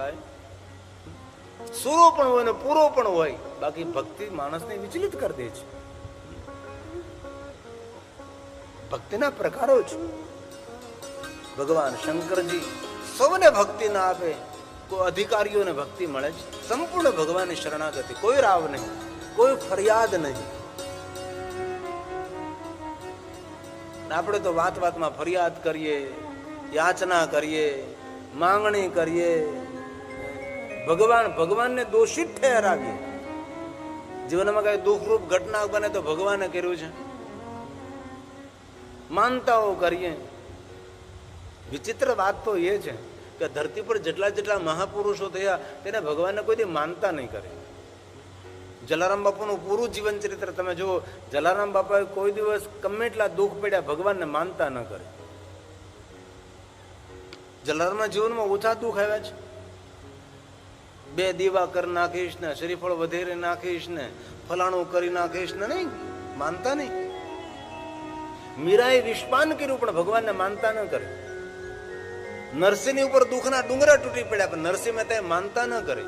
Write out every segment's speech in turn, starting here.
ભાઈ. સુરો પણ હોય ને પૂરો પણ હોય, બાકી ભક્તિ માણસને વિચલિત કરી દે છે. ભક્તિના પ્રકારો છે. ભગવાન શંકરજી સૌને ભક્તિ ના આપે, કોઈ અધિકારીઓને ભક્તિ મળે છે. સંપૂર્ણ ભગવાનની શરણાગતિ, કોઈ રાવ નહીં, કોઈ ફરિયાદ નહીં. આપણે તો વાત વાતમાં ફરિયાદ કરીએ, યાચના કરીએ, માંગણી કરીએ, ભગવાનને દોષિત ઠેરાવીએ. જીવનમાં કઈ દુઃખરૂપ ઘટના બને તો ભગવાને કર્યું છે, માનતાઓ કરીએ. વિચિત્ર વાત તો એ છે કે ધરતી પર જેટલા મહાપુરુષો થયા તેને ભગવાનને કોઈ દી માનતા નહીં કરે. જલારામ બાપુનું પૂરું જીવન ચરિત્ર તમે જુઓ. જલારામ બાપાએ કોઈ દિવસ ગમે એટલા દુઃખ પડ્યા ભગવાનને માનતા ન કરે. જલારામના જીવનમાં ઓછા દુઃખ આવ્યા છે. 2 દીવા કરી નાખીશ ને, શ્રીફળ વધેરી નાખીશ ને, ફલાણું કરી નાખીશ ને, નહીં માનતા નહીં. મીરાએ વિષપાન કર્યું પણ ભગવાનને માનતા ન કરે. નરસિંહની ઉપર દુઃખના ડુંગરા તૂટી પડ્યા પણ નરસિંહ મહેતા માનતા ન કરે.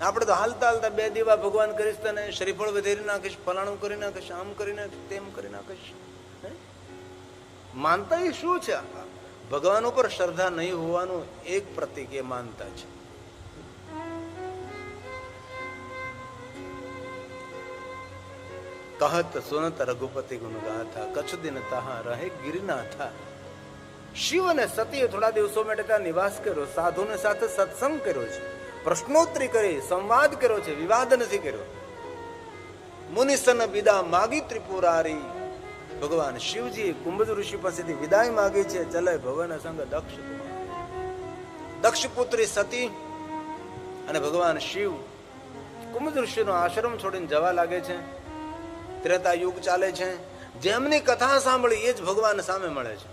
આપણે તો હાલતા 2 દીવા ભગવાન કરીશ તને, શ્રીફળ વધેરી નાખીશ, ફલાણું કરી નાખીશ, આમ કરી નાખીશ, તેમ કરી નાખીશ. માનતા એ શું છે? ભગવાન ઉપર શ્રદ્ધા નહીં હોવાનું એક પ્રતીક એ માનતા છે. કહત સુનત રઘુપતિ ગુણ ગાથા, કચ્છ દિન તહા રહે ગિરનાથા. શિવ અને સતીએ થોડા દિવસો માટે ત્યાં નિવાસ કર્યો, સાધુને સાથે સત્સંગ કર્યો છે, પ્રશ્નોત્તરી કરી, સંવાદ કર્યો છે, વિવાદ નથી કર્યો. મુનિસન વિદા માગી ત્રિપુરારી. ભગવાન શિવજી કુંભજ ઋષિ પાસેથી વિદાય માગી છે. ચલે ભવન સંગ દક્ષ. દક્ષ પુત્રી સતી અને ભગવાન શિવ કુંભજ ઋષિનો આશ્રમ છોડીને જવા લાગે છે. ત્રેતા યુગ ચાલે છે. જેમની કથા સાંભળી એ જ ભગવાન સામે મળે છે.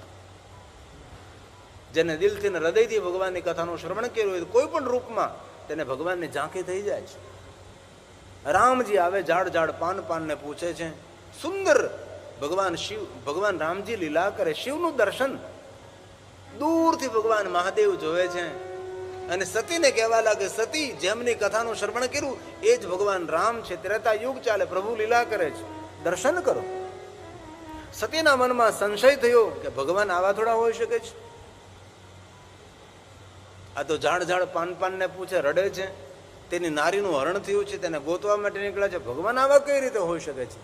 જેને દિલથી ને હૃદયથી ભગવાનની કથાનું શ્રવણ કર્યું હોય કોઈ પણ રૂપમાં તેને ભગવાનની ઝાંખી થઈ જાય છે. રામજી આવે, ઝાડ પાન ને પૂછે છે. સુંદર ભગવાન રામજી લીલા કરે. શિવનું દર્શન દૂરથી ભગવાન મહાદેવ જોવે છે અને સતીને કહેવા લાગે, સતી જેમની કથાનું શ્રવણ કર્યું એ જ ભગવાન રામ છે. ત્રેતા યુગ ચાલે, પ્રભુ લીલા કરે છે, દર્શન કરો. સતીના મનમાં સંશય થયો કે ભગવાન આવા થોડા હોઈ શકે છે. આ તો ઝાડ પાન ને પૂછે, રડે છે. તેની નારીનું હરણ થયું છે, તેને ગોતવા માટે નીકળ્યા છે. ભગવાન આવા કઈ રીતે હોઈ શકે છે?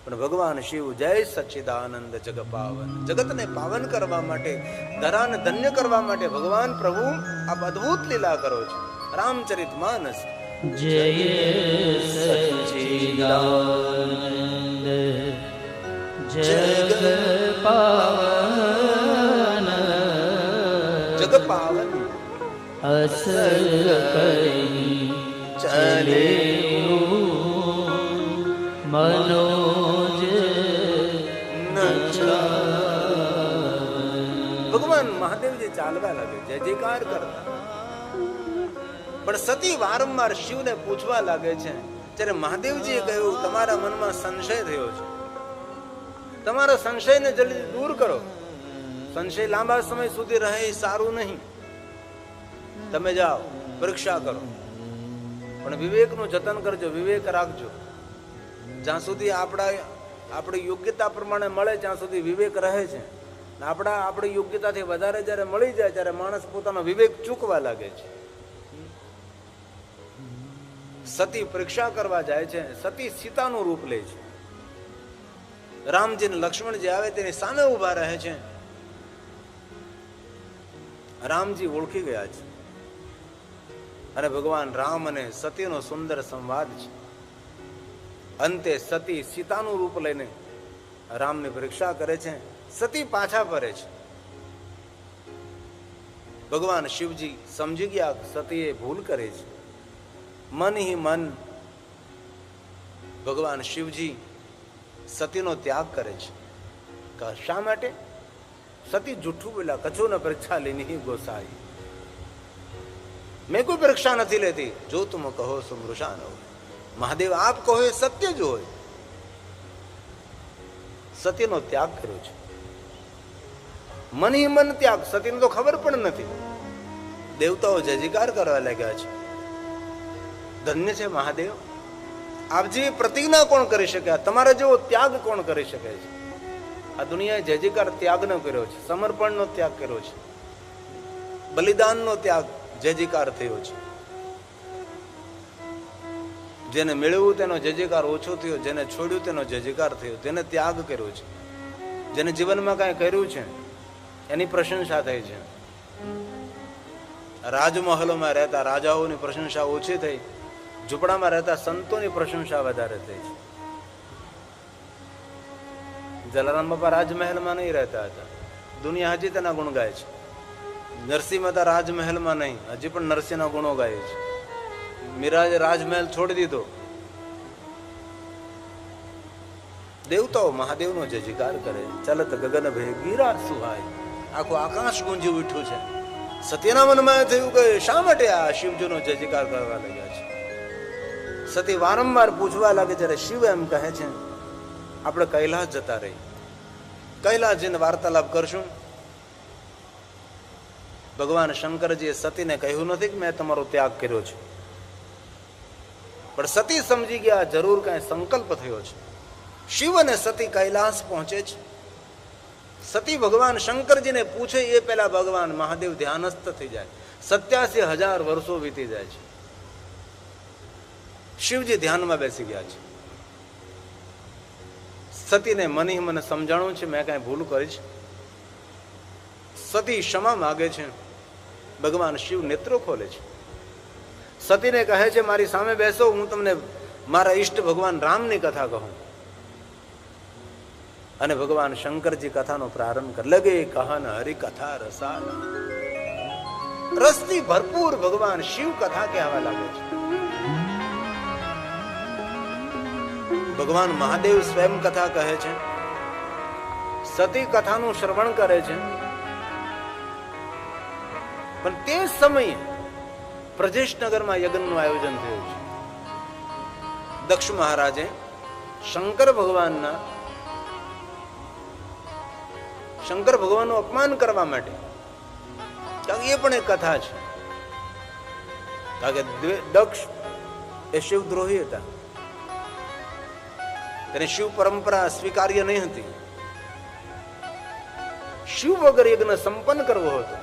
પણ ભગવાન શિવ જય સચ્ચિદાનંદ જગ પાવન, જગતને પાવન કરવા માટે, ધરાને ધન્ય કરવા માટે ભગવાન પ્રભુ આપ અદ્ભુત લીલા કરો છો. રામચરિત માનસ. જય સચ્ચિદાનંદ જગ પાવન, જગ પાવન અસલ કઈ ચલે મનોજ ભગવાન મહાદેવજી ચાલવા લાગે, જય જયકાર કરતા. પણ સતી વારંવાર શિવને પૂછવા લાગે છે. ત્યારે મહાદેવજીએ કહ્યું, તમારા મનમાં સંશય થયો છે, તમારા સંશયને જલ્દી દૂર કરો. સંશય લાંબા સમય સુધી રહે એ સારું નહીં. તમે જાઓ, પરીક્ષા કરો, પણ વિવેકનું જતન કરજો, વિવેક રાખજો. જ્યાં સુધી આપણી યોગ્યતા પ્રમાણે મળે ત્યાં સુધી વિવેક રહે છે. આપણી યોગ્યતાથી વધારે જયારે મળી જાય ત્યારે માણસ પોતાનો વિવેક ચૂકવા લાગે છે. સતી પરીક્ષા કરવા જાય છે. સતી સીતાનું રૂપ લે છે. રામજી ને લક્ષ્મણજી આવે તેની સામે ઉભા રહે છે. રામજી ઓળખી ગયા છે અને ભગવાન રામ અને સતીનો સુંદર સંવાદ છે. અંતે સતી સીતાનું રૂપ લઈને રામની પરીક્ષા કરે છે. સતી પાછા ફરે છે. ભગવાન શિવજી સમજી ગયા સતીએ ભૂલ કરે છે. મન હિ મન ભગવાન શિવજી સતીનો ત્યાગ કરે છે. શા માટે? સતી જૂઠું બોલ્યા, કછું ન પરીક્ષા લેની ગોસાઈ, મેં કોઈ પરીક્ષા નથી લેતી, જો તુમ કહો સો મૃષા ન હોય. મહાદેવ આપ કહો એ સત્ય જ હોય. સતીનો ત્યાગ કર્યો છે. મન હિ મન ત્યાગ સતીને તો ખબર પણ નથી. દેવતાઓ જય જયકાર કરવા લાગ્યા છે. ધન્ય છે મહાદેવ, આપ જેવી પ્રતિજ્ઞા કોણ કરી શકે? તમારા જેવો ત્યાગ કોણ કરી શકે છે? આ દુનિયાએ જય જયકાર ત્યાગનો કર્યો છે, સમર્પણનો ત્યાગ કર્યો છે, બલિદાનનો ત્યાગ જય જયકાર થયો છે. જેને મેળવ્યું તેનો જય જયકાર ઓછો થયો, જેને છોડ્યું તેનો જય જયકાર થયો. જેને ત્યાગ કર્યો છે, જેને જીવનમાં કાંઈ કર્યું છે, એની પ્રશંસા થઈ છે. રાજમહેલોમાં રહેતા રાજાઓની પ્રશંસા ઓછી થઈ, ઝૂંપડામાં રહેતા સંતોની પ્રશંસા વધારે થઈ છે. જલારામ બાપા રાજમહેલમાં નહીં રહેતા હતા, દુનિયા હજી તેના ગુણ ગાય છે. નરસિંહ મહેતા રાજમહેલમાં નહીં, હજી પણ નરસિંહના ગુણો ગાય છે. મીરાજે રાજમહેલ છોડી દીધો. દેવતાઓ મહાદેવનો જય જયકાર કરે. ચલત ગગન ભય ગીરા સુહાય, આખું આકાશ ગુંજી ઉઠ્યું છે. સતીના મનમાં થયું કે શા માટે આ શિવજીનો જય જયકાર કરવા લાગ્યા છે? સતી વારંવાર પૂછવા લાગે. જ્યારે શિવ એમ કહે છે આપણે કૈલાસ જતા રહી, કૈલાસ જઈને વાર્તાલાપ કરશું. ભગવાન શંકરજીએ સતીને કહ્યું નથી કે મેં તમારો ત્યાગ કર્યો છે, પણ સતી સમજી ગયા જરૂર કઈ સંકલ્પ થયો છે. શિવ અને સતી કૈલાસ પહોંચે છે. સતી ભગવાન શંકરજીને પૂછે એ પહેલા ભગવાન મહાદેવ ધ્યાનસ્થ થઈ જાય. 87,000 વર્ષો વીતી જાય છે. શિવજી ધ્યાનમાં બેસી ગયા છે. સતીને મને સમજાણું છે મેં કઈ ભૂલ કરી છે. સતી ક્ષમા માગે છે. ભગવાન શિવ નેત્રો ખોલે છે. સતીને કહે છે મારી સામે બેસો, હું તમને મારા ઈષ્ટ ભગવાન રામની કથા કહું. અને ભગવાન શંકરજી કથાનો પ્રારંભ કરે. લગે કહન હરિ કથા રસાલા, રસથી ભરપૂર ભગવાન શિવ કથા કહેવા લાગે છે. ભગવાન મહાદેવ સ્વયં કથા કહે છે. સતી કથાનું શ્રવણ કરે છે. પણ તે સમયે પ્રજેશનગરમાં યજ્ઞનું આયોજન થયું છે. દક્ષ મહારાજે શંકર ભગવાનનું અપમાન કરવા માટે, કારણ કે એ પણ એક કથા છે, કારણ કે દક્ષ એ શિવદ્રોહી હતા, તેને શિવ પરંપરા સ્વીકાર્ય નહીં હતી. શિવ વગર યજ્ઞ સંપન્ન કરવો હતો.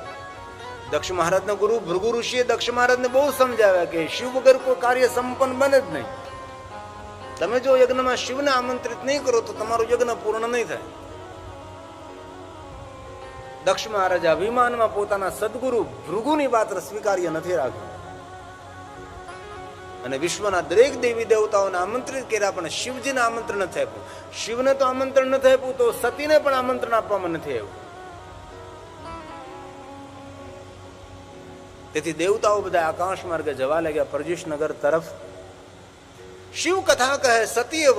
દક્ષ મહારાજના ગુરુ ભૃગુ ઋષિએ દક્ષ મહારાજને બહુ સમજાવ્યા કે શિવ વગર કોઈ કાર્ય સંપન્ન બને જ નહીં. તમે જો યજ્ઞમાં શિવને આમંત્રિત નહીં કરો તો તમારું યજ્ઞ પૂર્ણ નહીં થાય. દક્ષ મહારાજ અભિમાનમાં પોતાના સદગુરુ ભૃગુની વાત સ્વીકાર્ય નથી રાખ્યું અને વિશ્વના દરેક દેવી દેવતાઓને આમંત્રિત કર્યા, પણ શિવજીને આમંત્રણ નથી આપ્યું. શિવને તો આમંત્રણ નથી આપ્યું તો સતીને પણ આમંત્રણ આપવામાં નથી આવ્યું. તેથી દેવતાઓ બધા આકાશ માર્ગે જવા લાગ્યા પ્રજેશનગર તરફ. શિવ કથા કહે. સતીએ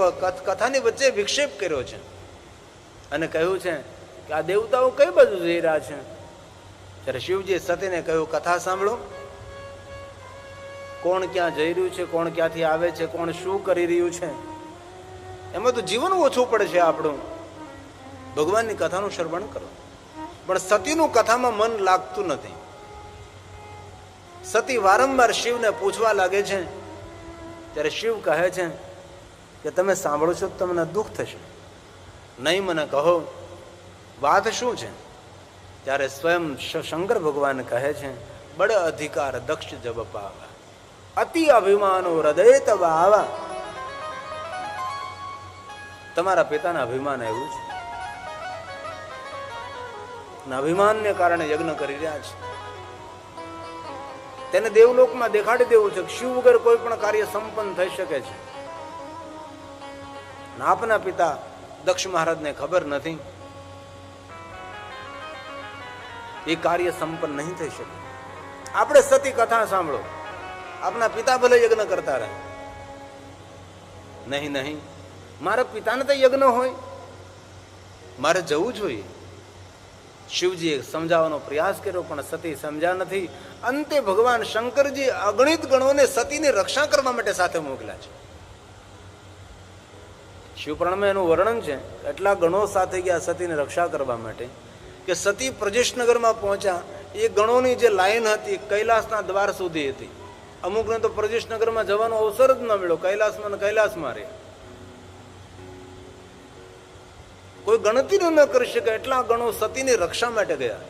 કથાની વચ્ચે વિક્ષેપ કર્યો છે અને કહ્યું છે કે આ દેવતાઓ કઈ બાજુ જઈ રહ્યા છે. ત્યારે શિવજીએ સતીને કહ્યું કથા સાંભળો. કોણ ક્યાં જઈ રહ્યું છે, કોણ ક્યાંથી આવે છે, કોણ શું કરી રહ્યું છે, એમાં તો જીવન ઓછું પડે છે આપણું. ભગવાનની કથાનું શ્રવણ કરો. પણ સતીનું કથામાં મન લાગતું નથી. સતી વારંવાર શિવને પૂછવા લાગે છે. ત્યારે શિવ કહે છે કે તમે સાંભળો છો તો તમને દુઃખ થશે, નહીં મને કહો વાત શું છે. ત્યારે સ્વયં શંકર ભગવાન કહે છે બડ અધિકાર દક્ષ જબ પાવા, અતિ અભિમાનો હૃદય તબ આવા. તમારા પિતાના અભિમાન આવ્યું છે, અભિમાનને કારણે યજ્ઞ કરી રહ્યા છે. તેને દેવલોકમાં દેખાડી દેવું છે કે શિવ વગર કોઈ પણ કાર્ય સંપન્ન થઈ શકે છે. આપના પિતા દક્ષ મહારાજને ખબર નથી, એ કાર્ય સંપન્ન નહીં થઈ શકે. આપણે સતી કથા સાંભળો. આપના પિતા ભલે યજ્ઞ કરતા રહે. નહીં, મારા પિતાને તો યજ્ઞ હોય, મારે જવું જોઈએ. શિવજીએ સમજાવવાનો પ્રયાસ કર્યો પણ સતી સમજ્યા નથી. અંતે ભગવાન શંકરજી અગણિત ગણોને સતીની રક્ષા કરવા માટે સાથે મોકલ્યા છે. શિવપુરાણમાં એનું વર્ણન છે. એટલા ગણો સાથે ગયા સતીની રક્ષા કરવા માટે કે સતી પ્રજેશનગરમાં પહોંચ્યા એ ગણોની જે લાઈન હતી કૈલાસના દ્વાર સુધી હતી. અમુકને તો પ્રજેશનગરમાં જવાનો અવસર જ ન મળ્યો, કૈલાસમાં ને કૈલાસમાં રહે. કોઈ ગણતરી ન કરી શકે એટલા ગણો સતીની રક્ષા માટે ગયા.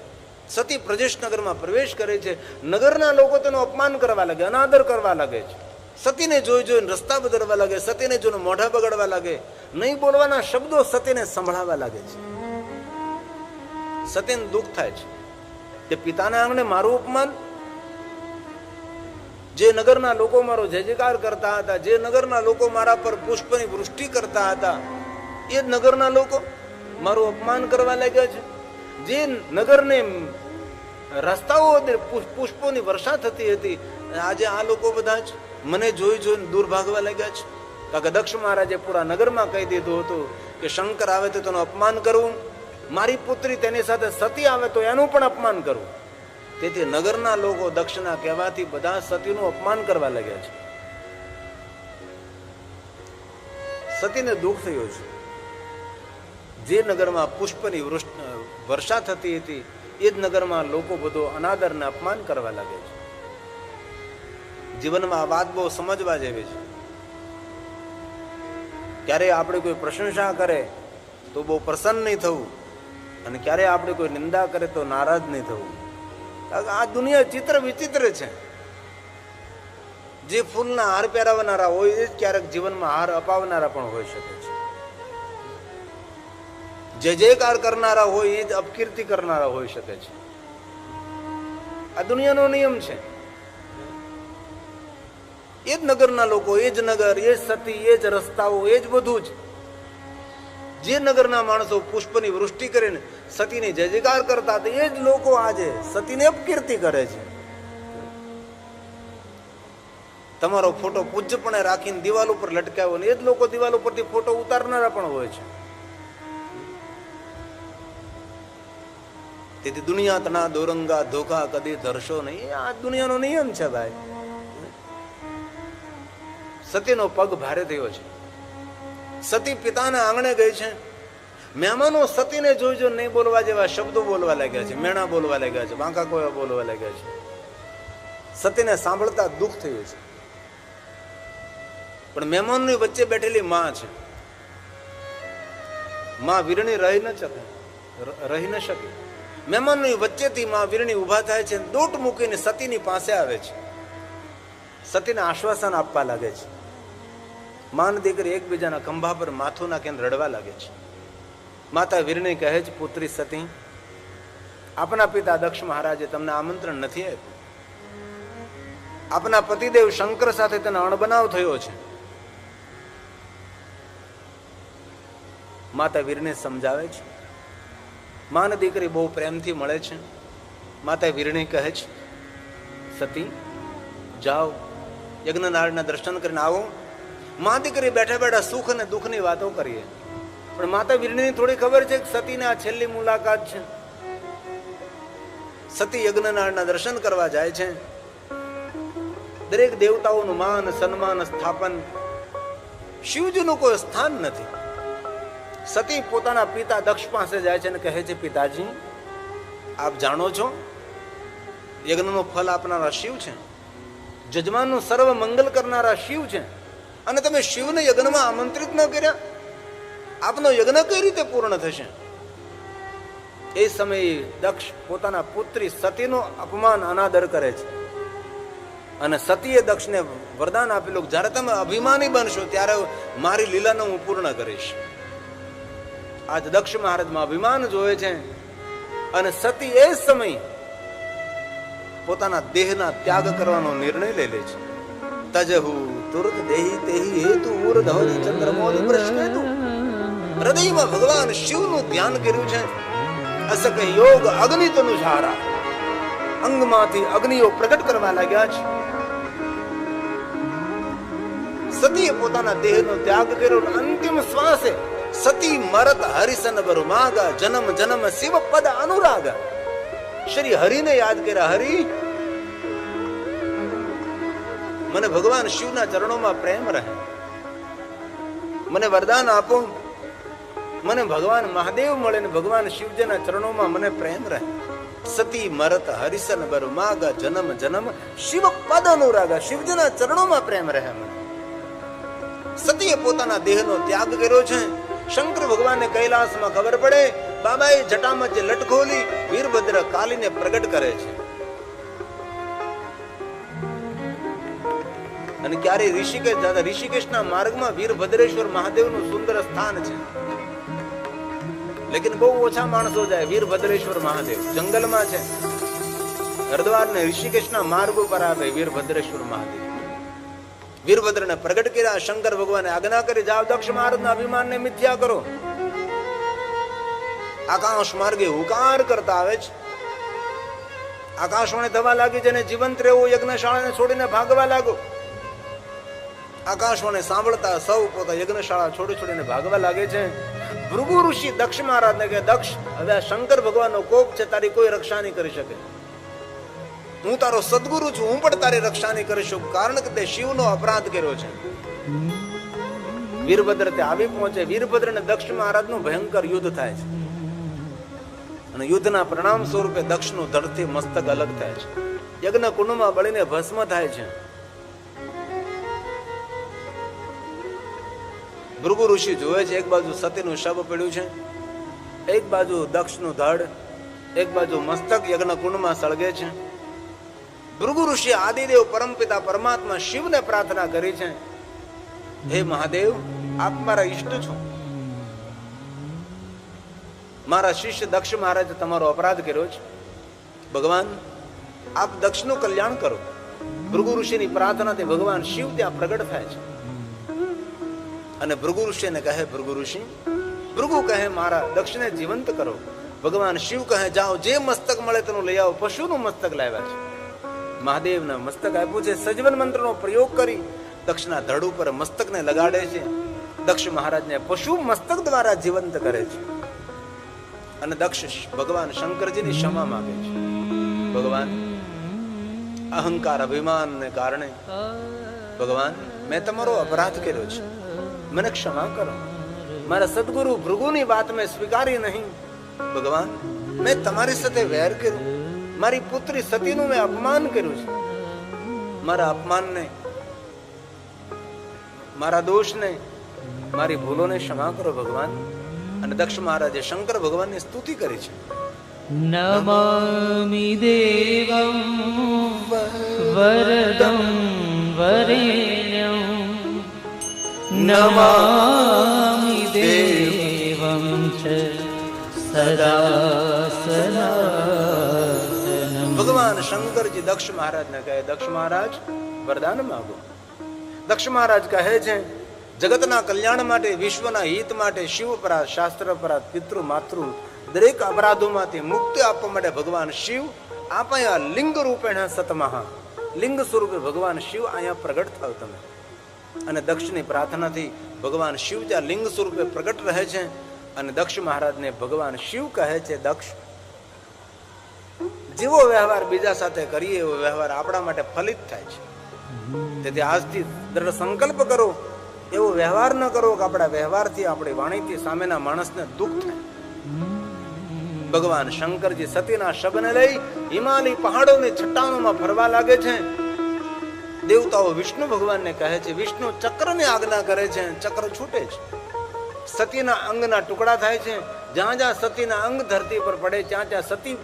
સતી પ્રજેશનગરમાં પ્રવેશ કરે છે. નગરના લોકો તેનું અપમાન કરવા લાગે, અનાદર કરવા લાગે છે. સતીને જોઈ જોઈને રસ્તા બદલવા લાગે, સતીને જોઈને મોઢા બગાડવા લાગે, નહીં બોલવાના શબ્દો સતીને સંભળાવા લાગે છે. સતીને દુઃખ થાય છે કે પિતાના આંગણે મારું અપમાન. જે નગરના લોકો મારો જય જયકાર કરતા હતા, જે નગરના લોકો મારા પર પુષ્પની વૃષ્ટિ કરતા હતા, એ નગરના લોકો મારું અપમાન કરવા લાગ્યા છે. જે નગરને રસ્તાઓ પુષ્પોની વર્ષા થતી હતી, આજે આ લોકો બધા જ મને જોઈ જોઈને દૂર ભાગવા લાગ્યા છે. કારણ કે દક્ષ મહારાજે પૂરા નગરમાં કહી દીધું હતું કે શંકર આવે તો તેનું અપમાન કરવું, મારી પુત્રી તેની સાથે સતી આવે તો એનું પણ અપમાન કરવું. તેથી નગરના લોકો દક્ષના કહેવાથી બધા સતીનું અપમાન કરવા લાગ્યા છે. સતીને દુઃખ થયું છે. જે નગરમાં પુષ્પની વર્ષા થતી હતી એ જ નગરમાં લોકો બધો અનાદર ને અપમાન કરવા લાગે છે. જીવનમાં આ વાત બહુ સમજવા જેવી છે. ક્યારે આપણે કોઈ પ્રશંસા કરે તો બહુ પ્રસન્ન નહીં થવું, અને ક્યારે આપણે કોઈ નિંદા કરે તો નારાજ નહીં થવું. આ દુનિયા ચિત્ર વિચિત્ર છે. જે ફૂલના હાર પહેરાવનારા હોય એ જ ક્યારેક જીવનમાં હાર અપાવનારા પણ હોઈ શકે છે. જય જયકાર કરનારા હોય એ જ અપકીર્તિ કરનારા હોઈ શકે છે. આ દુનિયાનો નિયમ છે. એ જ નગરના લોકો, એ જ નગર, એ જ સતી, એ જ રસ્તાઓ, એ જ બધું જ. જે નગરના માણસો પુષ્પની વૃષ્ટિ કરીને સતીને જય જયકાર કરતા હતા, એ જ લોકો આજે સતીને અપકીર્તિ કરે છે. તમારો ફોટો પૂજ્યપણે રાખીને દિવાલ ઉપર લટકાવ્યો, એ જ લોકો દિવાલ ઉપરથી ફોટો ઉતારનારા પણ હોય છે. તેથી દુનિયા તણા દોરંગા ધોખા કદી ધરશો નહીં. આ દુનિયાનો નિયમ છે ભાઈ. સતીનો પગ ભારે થયો છે. સતી પિતાના આંગણે ગઈ છે. મહેમાનો સતીને જોઈ જો નહીં બોલવા જેવા શબ્દો બોલવા લાગ્યા છે, મેણા બોલવા લાગ્યા છે, બાંકા કોયા બોલવા લાગ્યા છે. સતીને સાંભળતા દુઃખ થયું છે. પણ મહેમાનની વચ્ચે બેઠેલી માં છે. માં વીરણી રહી ન શકે. મહેમાનની વચ્ચેથી માં વીરણી ઉભા થાય છે, દોટ મૂકીને સતીની પાસે આવે છે. સતીને આશ્વાસન આપવા લાગે છે. માન દીકરી એકબીજાના ખંભા પર માથું નાખીને રડવા લાગે છે. માતા વીરણી કહે છે, પુત્રી સતી, આપના પિતા દક્ષ મહારાજે તમને આમંત્રણ નથી આપ્યું. આપના પતિદેવ શંકર સાથે તેનો અણબનાવ થયો છે. માતા વીરને સમજાવે છે. માન દીકરી બહુ પ્રેમથી મળે છે. માતા વીરણી કહે છે, સતી જાઓ, યજ્ઞનાળના દર્શન કરીને આવો. મા દીકરી બેઠા બેઠા સુખ અને દુઃખની વાતો કરીએ. પણ માતા વીરણીની થોડી ખબર છે કે સતીને આ છેલ્લી મુલાકાત છે. સતી યજ્ઞનાળના દર્શન કરવા જાય છે. દરેક દેવતાઓનું માન સન્માન સ્થાપન, શિવજીનું કોઈ સ્થાન નથી. સતી પોતાના પિતા દક્ષ પાસે જાય છે અને કહે છે, પિતાજી આપ જાણો છો યજ્ઞનું ફળ આપનારા શિવ છે, જજમાનનું સર્વ મંગલ કરનારા શિવ છે, અને તમે શિવને યજ્ઞમાં આમંત્રિત ન કર્યા, આપનો યજ્ઞ કઈ રીતે પૂર્ણ થશે? એ સમયે દક્ષ પોતાના પુત્રી સતીનો અપમાન અનાદર કરે છે. અને સતીએ દક્ષને વરદાન આપેલું, જ્યારે તમે અભિમાની બનશો ત્યારે મારી લીલાને હું પૂર્ણ કરીશ. આજ દક્ષ મહારાજમાં અભિમાન જોવે છે. અને સતી એ સમય પોતાના દેહના ત્યાગ કરવાનો નિર્ણય લઈ લે છે. તજહુ તુરત દેહી તેહી હેતુ ઉર્ધવરી ચંદ્રમૌલી પ્રશ્નેતુ. હૃદયમાં ભગવાન શિવનું ધ્યાન કર્યું છે. અસક યોગ અગ્નિ તનુજારા, અંગમાંથી અગ્નિઓ પ્રગટ કરવા લાગ્યા છે. સતીએ પોતાના દેહનો ત્યાગ કર્યો. અંતિમ શ્વાસે સતી મરત હરિસન બરુમાગા, જન્મ જન્મ શિવ પદ અનુરાગા. શ્રી હરિને યાદ કર્યા, હરિ મને ભગવાન શિવના ચરણોમાં પ્રેમ રહે, મને વરદાન આપો, મને ભગવાન મહાદેવ મળે ને ભગવાન શિવજીના ચરણોમાં મને પ્રેમ રહે. સતી મરત હરિસન બરુ માગા જન્મ જન્મ શિવ પદ અનુરાગા, શિવજીના ચરણોમાં પ્રેમ રહે મને. સતીએ પોતાના દેહનો ત્યાગ કર્યો છે. શંકર ભગવાનને કૈલાસમાં ખબર પડે, બાબાએ જટામાં જે લટખોલી વીરભદ્ર કાલીને પ્રગટ કરે છે. અને ક્યારે ઋષિકેશ દાદા, ઋષિકેશના માર્ગમાં વીરભદ્રેશ્વર મહાદેવનું સુંદર સ્થાન છે. લેકિન બહુ ઓછા માણસો જાય. વીરભદ્રેશ્વર મહાદેવ જંગલમાં છે. હરિદ્વાર ને ઋષિકેશના માર્ગ ઉપર આવે વીરભદ્રેશ્વર મહાદેવ. વીરભદ્રને પ્રગટ કર્યા. શંકર ભગવાને આજ્ઞા કરી, જાઓ દક્ષ મહારાજના અભિમાનને મિથ્યા કરો. આકાશ માર્ગે હુંકાર કરતા આવે છે. આકાશવાણી થવા લાગી, જેને જીવંત રહેવું યજ્ઞશાળાને છોડીને ભાગવા લાગો. આકાશવાણી સાંભળતા સૌ પોતા યજ્ઞશાળા છોડીને ભાગવા લાગે છે. ભૃગુ ઋષિ દક્ષ મહારાજને કહે, દક્ષ, હવે આ શંકર ભગવાનનો કોપ છે, તારી કોઈ રક્ષા નહીં કરી શકે. હું તારો સદગુરુ છું, હું પણ તારી રક્ષા નહીં કરી શકું, કારણ કે તે શિવનો અપરાધ કર્યો છે. વીરભદ્ર તે આવી પહોંચે. વીરભદ્ર અને દક્ષ મહારાજનું ભયંકર યુદ્ધ થાય છે. અને યુદ્ધના પરિણામ સ્વરૂપે દક્ષનું ધડથી મસ્તક અલગ થાય છે. યજ્ઞ કુંડમાં બળીને ભસ્મ થાય છે. ભૃગુ ઋષિ જોવે છે, એક બાજુ સતીનું શબ પડ્યું છે, એક બાજુ દક્ષનું ધડ, એક બાજુ મસ્તક યજ્ઞ કુંડમાં સળગે છે. ભૃગુ ઋષિ આદિદેવ પરમપિતા પરમાત્મા શિવને પ્રાર્થના કરી છે, હે મહાદેવ, આપ મારા ઈષ્ટ છો. મારા શિષ્ય દક્ષ મહારાજે તમારો અપરાધ કર્યો છે. ભગવાન, આપ દક્ષનું કલ્યાણ કરો. ભૃગુ ઋષિની પ્રાર્થનાથી ભગવાન શિવ ત્યાં પ્રગટ થાય છે. અને ભૃગુ ઋષિને કહે, ભૃગુ ઋષિ, ભૃગુ કહે, મારા દક્ષને જીવંત કરો. ભગવાન શિવ કહે, જાઓ, જે મસ્તક મળે તેનું લઈ આવો. પશુનું મસ્તક લાવ્યા છે. મહાદેવના મસ્તક આપ્યું છે. સજીવન મંત્રનો પ્રયોગ કરી દક્ષના ધડ ઉપર મસ્તકને લગાડે છે. દક્ષ મહારાજને પશુ મસ્તક દ્વારા જીવંત કરે છે. અને દક્ષ ભગવાન શંકરજીની ક્ષમા માંગે છે. ભગવાન, અહંકાર અભિમાનને કારણે ભગવાન, મેં તમારો અપરાધ કર્યો છે, મને ક્ષમા કરો. મારા સદગુરુ ભૃગુની વાત મેં સ્વીકારી નહીં. ભગવાન, મેં તમારી સાથે વેર કર્યું. મારી પુત્રી સતીનું મેં અપમાન કર્યું છે. મારા અપમાનને, મારા દોષને, મારી ભૂલોને ક્ષમા કરો ભગવાન. અને દક્ષ મહારાજે શંકર ભગવાનની સ્તુતિ કરી છે. નમામિ દેવં વરદં વરેણ્યં, નમામિ દેવં ચ સદા સનાતનં. ભગવાન શંકરજી દક્ષ મહારાજને કહે, દક્ષ મહારાજ, વરદાન માંગો. દક્ષ મહારાજ કહે છે, જગતના કલ્યાણ માટે, વિશ્વના હિત માટે, શિવ અપરાધ, શાસ્ત્ર અપરાધ, પિતૃ માતૃ દરેક અપરાધોમાંથી મુક્તિ આપવા માટે ભગવાન શિવ આપ અહીંયા લિંગ રૂપેણ સતમહા, લિંગ સ્વરૂપે ભગવાન શિવ અહીંયા પ્રગટ થાવ તમે. અને દક્ષની પ્રાર્થનાથી ભગવાન શિવ જ્યાં લિંગ સ્વરૂપે પ્રગટ રહે છે. અને દક્ષ મહારાજને ભગવાન શિવ કહે છે, દક્ષ, જેવો વ્યવહાર બીજા સાથે કરીએ એવો વ્યવહાર આપણા માટે ફલિત થાય છે. તેથી આજથી દ્રઢ સંકલ્પ કરો, એવો વ્યવહાર ન કરો કે આપણા વ્યવહારથી, આપણી વાણીથી સામેના માણસને દુઃખ થાય. ભગવાન શંકરજી સતીના શબને લઈ હિમાલય પહાડોની ચટ્ટાનોમાં ફરવા લાગે છે. દેવતાઓ વિષ્ણુ ભગવાનને કહે છે, વિષ્ણુ ચક્રને આજ્ઞા કરે છે, ચક્ર છૂટે છે. સતીના અંગના ટુકડા થાય છે. જ્યાં જ્યાં સતીના અંગ ધરતી પર પડે ત્યાં ત્યાં સતી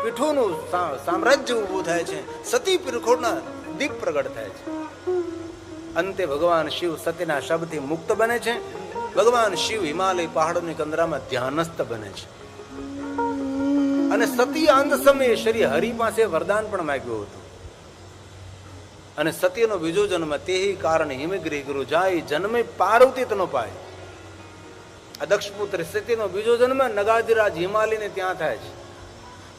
પીઠોનું સામ્રાજ્ય ઊભું થાય છે. સતી પીઠોના દીપ પ્રગટ થાય છે. અંતે ભગવાન શિવ સતીના શબથી મુક્ત બને છે. ભગવાન શિવ હિમાલય પહાડોની કંદરામાં ધ્યાનસ્થ બને છે. અને સતી અંત સમયે શ્રી હરિ પાસે વરદાન પણ માંગ્યું હતું. અને સતીનો બીજો જન્મ તેહી કારણે હિમગીરી ગુરુ જાય જન્મે પાર્વતી તનો પાય. આ દક્ષપુત્ર સતીનો બીજો જન્મ નગાધિરાજ હિમાલયને ત્યાં થાય છે.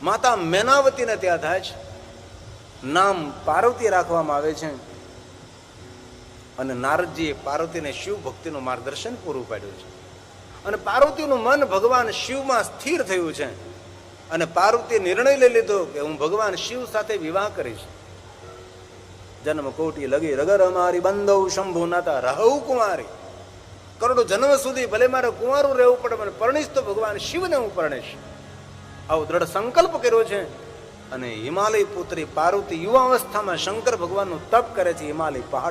માતા મેનાવતીને ત્યાં થાય છે. નામ પાર્વતી રાખવામાં આવે છે. અને નારદજીએ પાર્વતીને શિવ ભક્તિનું માર્ગદર્શન પૂરું પાડ્યું છે. અને પાર્વતીનું મન ભગવાન શિવમાં સ્થિર થયું છે. અને પાર્વતીએ નિર્ણય લઈ લીધો કે હું ભગવાન શિવ સાથે વિવાહ કરીશ. જન્મ કોટી લગી રગર અમારી બંધવ શંભુ નાતા રહુ કુમારી. કરોડો જન્મ સુધી ભલે મારે કુંવારું રહેવું પડે, મને પરણીશ તો ભગવાન શિવને હું પરણીશ. આવો દ્રઢ સંકલ્પ કર્યો છે અને હિમાલય પુત્રી પાર્વતી યુવાવસ્થામાં શંકર ભગવાનનું તપ કરે છે હિમાલય પહાડ